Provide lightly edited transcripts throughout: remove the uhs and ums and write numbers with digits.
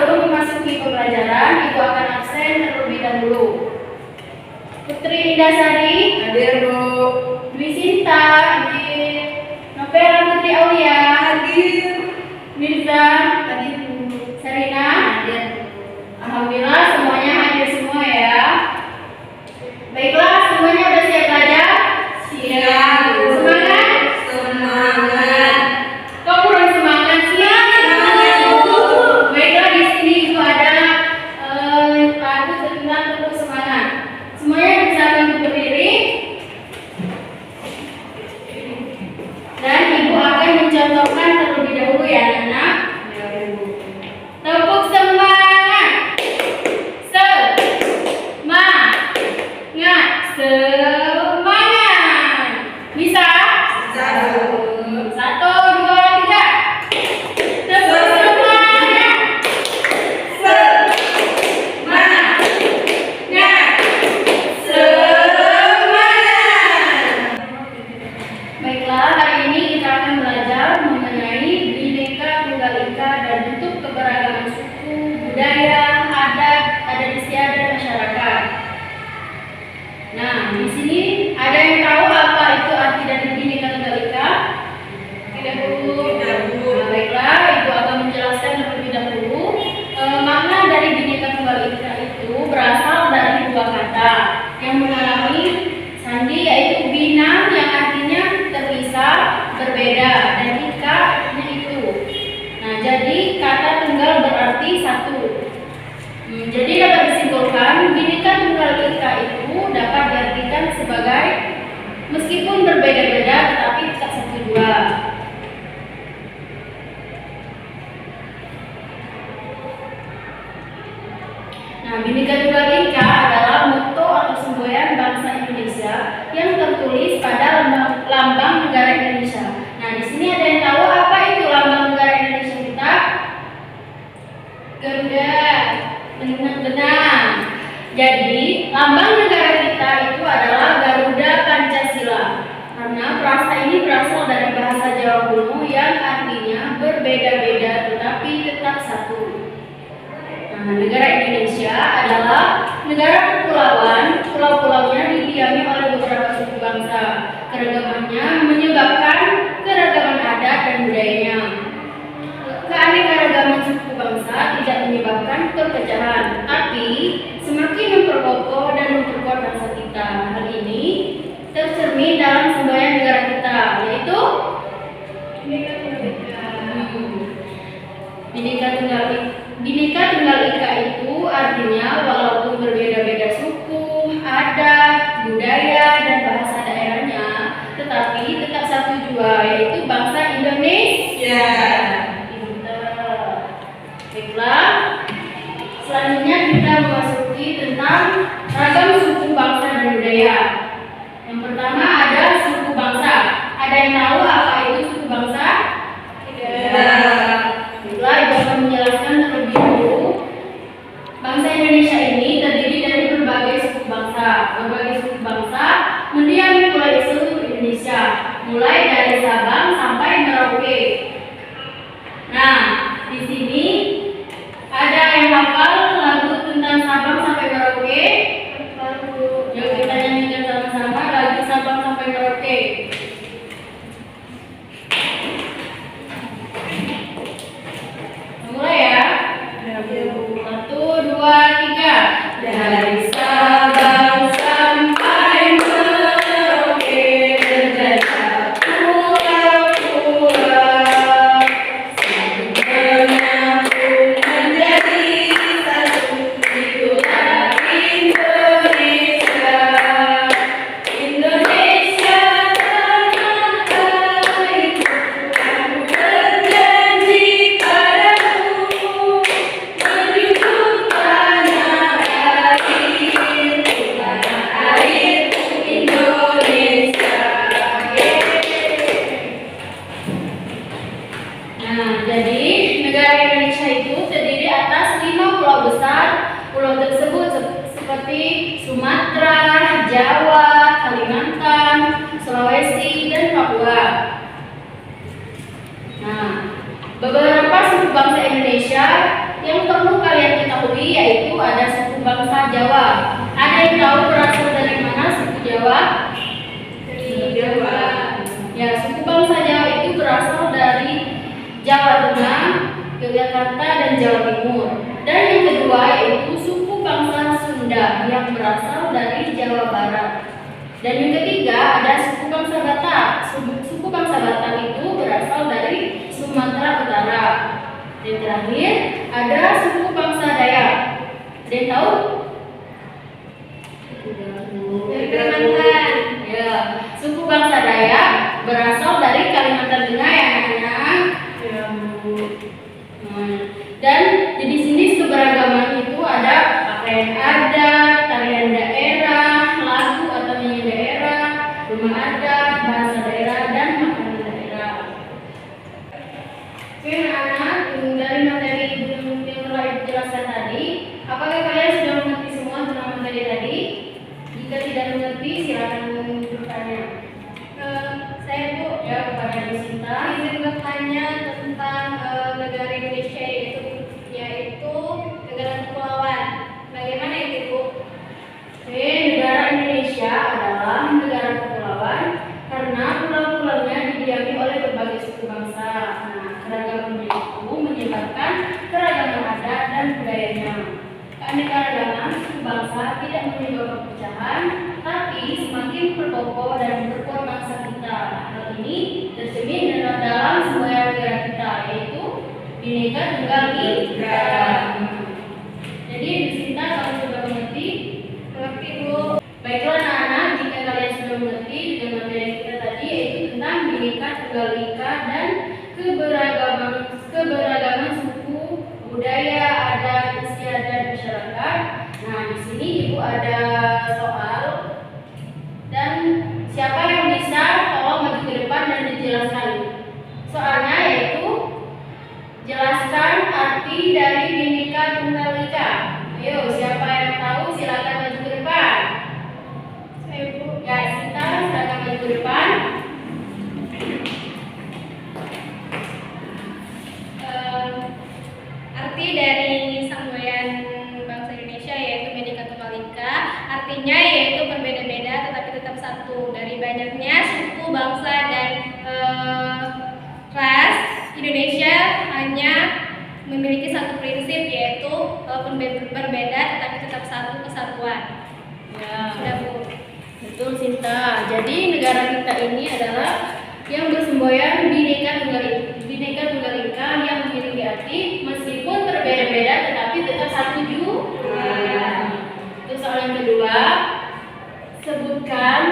sebelum memasuki pembelajaran, Ibu akan absen terlebih dahulu. Putri Indasari, Hadir, Bu. Dwi Sinta, hadir. Novela Putri Aulia, Hadir. Mirza, Hadir, Bu. Sarina, Hadir. Alhamdulillah semuanya hadir semua ya. Baiklah, semuanya udah siap belajar? Siap, Bu. Semangat? Semangat. Kok kurang semangat sih? Baiklah, di sini itu ada lagu tentang terus semangat. Semuanya bisa bantu berdiri. Dan Ibu akan mencontohkan terlebih dahulu ya anak. Tepuk semangat. Semangat. Semangat. Bisa? Satu. 1, 2, 3. Tepuk semangat. Semangat. Semangat. Baiklah, hari ini kita akan belajar mengenai Bhinneka Tunggal Ika dan bentuk keberagaman suku, budaya, adat istiadat masyarakat. Nah, di sini ada yang tahu apa itu arti dari Bhinneka Tunggal Ika? Tidak, Bu. Tidak, Bu. Nah, baiklah, Ibu akan menjelaskan terlebih dahulu. Makna dari Bhinneka Tunggal Ika itu berasal dari dua kata yang mengalami sandi, yaitu bina yang artinya terpisah, berbeda, dan ika artinya itu. Nah, jadi kata tunggal berarti satu. Jadi dapat disimpulkan Bhinneka Tunggal Ika itu dapat diartikan sebagai meskipun berbeda-beda tetapi tetap satu jua. Nah, Bhinneka Tunggal Ika adalah moto atau semboyan bangsa Indonesia yang tertulis pada lambang negara Indonesia. Nah, di sini ada yang tahu apa itu lambang negara Indonesia kita? Garuda. Benar. Jadi, lambang negara kita itu adalah Garuda Pancasila. Karena frasa ini berasal dari bahasa Jawa kuno yang artinya berbeda-beda tetapi tetap satu. Nah, negara Indonesia adalah negara kepulauan. Pulau-pulaunya didiami oleh beberapa suku bangsa. Keragamannya menyebabkan keragaman adat dan budayanya. Keanekaragaman suku bangsa tidak menyebabkan perpecahan, tapi semakin memperkokoh dan memperkuat bangsa kita. Hal ini tercermin dalam semboyan negara kita, yaitu Bhinneka Tunggal Ika. Bhinneka Tunggal Ika itu artinya walaupun berbeda-beda suku, adat, budaya, dan bahasa daerahnya, tetapi tetap satu jua, yaitu bangsa Indonesia. Baiklah, selanjutnya kita memasuki tentang ragam suku bangsa dan budaya. Yang pertama ada suku bangsa. Ada yang tahu apa itu suku bangsa? Tidak. Baiklah, Ibu akan menjelaskan terlebih dahulu. Bangsa Indonesia ini terdiri dari berbagai suku bangsa. Berbagai suku bangsa mendiami pulau seluruh Indonesia, mulai dari Sabang sampai Merauke. Nah, di sini ada yang hafal lagu tentang Sabang sampai Merauke? Yuk kita nyanyikan sama-sama lagu Sabang sampai Merauke. Mulai ya. 1, 2, 3. Dari Sabang sampai Merauke terjajah pulau-pulau. Menyambung menjadi satu, itulah Indonesia. Indonesia tanah airku, aku berjanji padamu, menjunjung tanah airku Indonesia. Nah, jadi negara Indonesia itu terdiri atas 5 pulau besar. Pulau tersebut seperti Sumatera, Jawa, Kalimantan, Sulawesi, dan Papua. Nah, beberapa suku bangsa Indonesia yang terlupa Jawa. Ada yang tahu berasal dari mana suku Jawa? Dari Jawa. Ya, suku bangsa Jawa itu berasal dari Jawa Tengah, Yogyakarta, dan Jawa Timur. Dan yang kedua yaitu suku bangsa Sunda yang berasal dari Jawa Barat. Dan yang ketiga ada suku bangsa Batak. Suku bangsa Batak itu berasal dari Sumatera Utara. Dan terakhir ada suku bangsa Dayak. Ada yang tahu? Dari Kalimantan. Ya, suku bangsa Dayak berasal dari Kalimantan Tengah ya anak-anak. Ya, Bu. Dan di sini keberagaman itu ada pakaian adat, tarian daerah, lagu atau nyanyi daerah, rumah adat, bahasa daerah, dan makanan daerah. Oke anak-anak, dari materi yang telah Ibu jelaskan tadi, apakah kalian sudah mengerti semua tentang materi tadi? Jika tidak mengerti, silakan bertanya. Saya Bu, Ya, kepada Ibu Sinta. izin bertanya tentang negara Indonesia yaitu negara kepulauan. Bagaimana itu Bu? Oke, negara Indonesia adalah negara kepulauan karena pulau-pulaunya didiami oleh berbagai suku bangsa. Nah, keragamannya itu menyebabkan keragaman adat dan budayanya. Keanekaragaman suku bangsa tidak menyebabkan perpecahan, tapi semakin berkokoh dan berkuat bangsa kita. Hal ini tercermin dalam semboyan negara kita, yaitu Bhinneka Tunggal Ika. Jadi di sini kalau sudah mengerti. Mengerti Bu. Baiklah anak-anak, jika kalian sudah mengerti dengan materi kita tadi yaitu tentang Bhinneka Tunggal Ika dan keberagaman suku, budaya, adat, istiadat masyarakat. Nah, di sini Ibu ada soal dan siapa yang bisa tolong maju ke depan dan dijelaskan. Soalnya yaitu jelaskan arti dari Bhinneka Tunggal Ika. Ayo, siapa yang tahu silakan maju ke depan. Saya Bu. Ya, Sinta, silakan maju ke depan. Arti dari semboyan bangsa Indonesia yaitu Bhinneka Tunggal Ika, artinya yaitu berbeda-beda tetapi tetap satu. Dari banyaknya suku, bangsa, dan ras, Indonesia hanya memiliki satu prinsip yaitu walaupun berbeda tetapi tetap satu kesatuan. Ya, Sudah Bu. betul Sinta. Jadi negara kita ini adalah yang bersemboyan Bhinneka Tunggal Ika yang memiliki arti meskipun berbeda-beda tetapi tetap satu juga. Terus soal yang kedua, sebutkan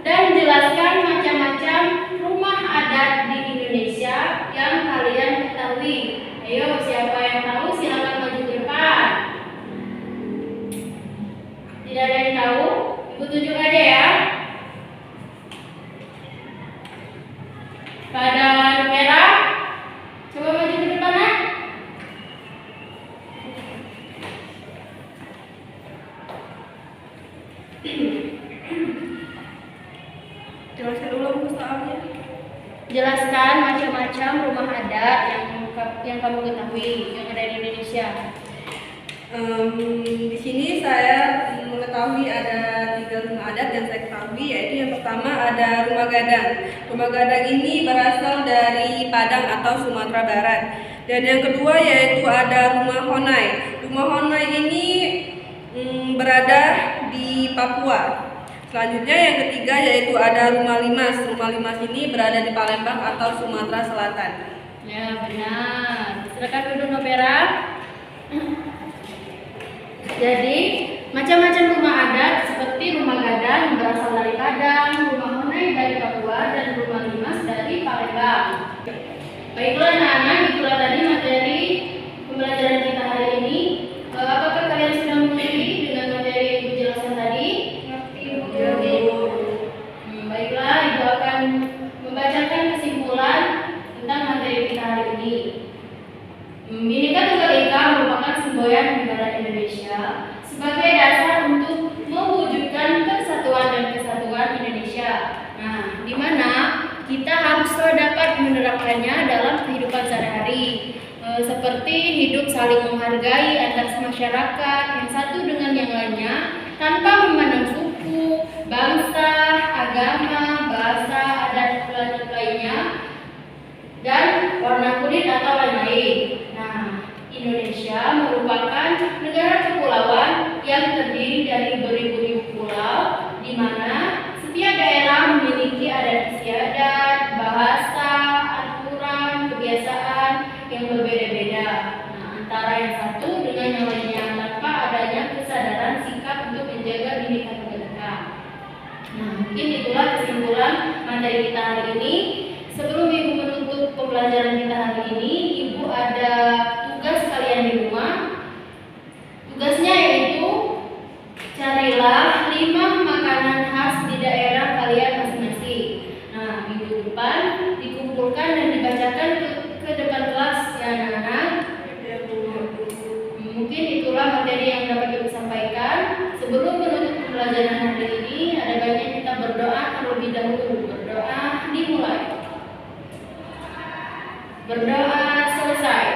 dan jelaskan macam-macam rumah adat di Indonesia yang kalian ketahui. Ayo, siapa yang tahu silakan maju ke depan. Tidak ada yang tahu? Ibu tunjuk aja ya. Pada merah, coba maju ke depan nak. Jelaskan dulu Bu soalnya. Jelaskan macam-macam rumah adat yang kamu ketahui yang ada di Indonesia. Di sini saya mengetahui ada 3 rumah adat yang saya ketahui, yaitu yang pertama ada rumah gadang. Rumah gadang ini berasal dari Padang atau Sumatera Barat. Dan yang kedua yaitu ada rumah honai. Rumah honai ini berada di Papua. Selanjutnya yang ketiga yaitu ada rumah limas. Rumah limas ini berada di Palembang atau Sumatera Selatan. Ya benar. Silakan duduk Nopera. Jadi macam-macam rumah adat seperti rumah gadang yang berasal dari Padang, rumah honai dari Papua, dan rumah limas dari Palembang. Baiklah anak-anak, itulah tadi materi pembelajaran kita hari ini. Apakah kalian sudah mengerti dengan materi yang Ibu jelaskan tadi? Mengerti Bu. Baiklah, Ibu akan membacakan kesimpulan tentang materi kita hari ini. Bhinneka Tunggal Ika merupakan semboyan negara Indonesia sebagai dasar untuk mewujudkan persatuan dan kesatuan Indonesia. Nah, di mana kita harus dapat menerapkannya dalam kehidupan sehari-hari. saling menghargai antar masyarakat yang satu dengan yang lainnya tanpa memandang suku, bangsa, agama, bahasa, adat lainnya, dan warna kulit atau lain-lain. Nah, Indonesia merupakan negara kepulauan yang terdiri dari beribu-ribu pulau, di mana setiap daerah memiliki adat istiadat, bahasa, aturan, kebiasaan yang berbeda-beda. Nah, antara yang satu dengan yang lainnya tanpa adanya kesadaran sikap untuk menjaga Bhinneka Tunggal Ika. Nah, mungkin itulah kesimpulan materi kita hari ini. Sebelum Ibu menutup pembelajaran kita hari ini, Ibu ada tugas kalian di rumah. Tugasnya yaitu carilah 5 makanan khas di daerah kalian masing-masing. Nah, minggu depan dikumpulkan dan dibacakan ke depan kelas ya anak-anak. Mungkin itulah materi yang dapat Ibu sampaikan. Sebelum menutup pembelajaran hari ini, ada baiknya kita berdoa terlebih dahulu. Berdoa dimulai. Berdoa selesai.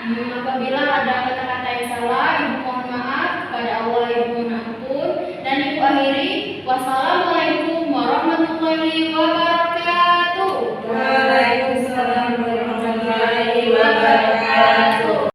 Apabila ada kata-kata yang salah, Ibu mohon maaf. Kepada Allah Ibu mohon ampun. Dan Ibu akhiri. Wassalamualaikum warahmatullahi wabarakatuh. Waalaikumsalam warahmatullahi wabarakatuh.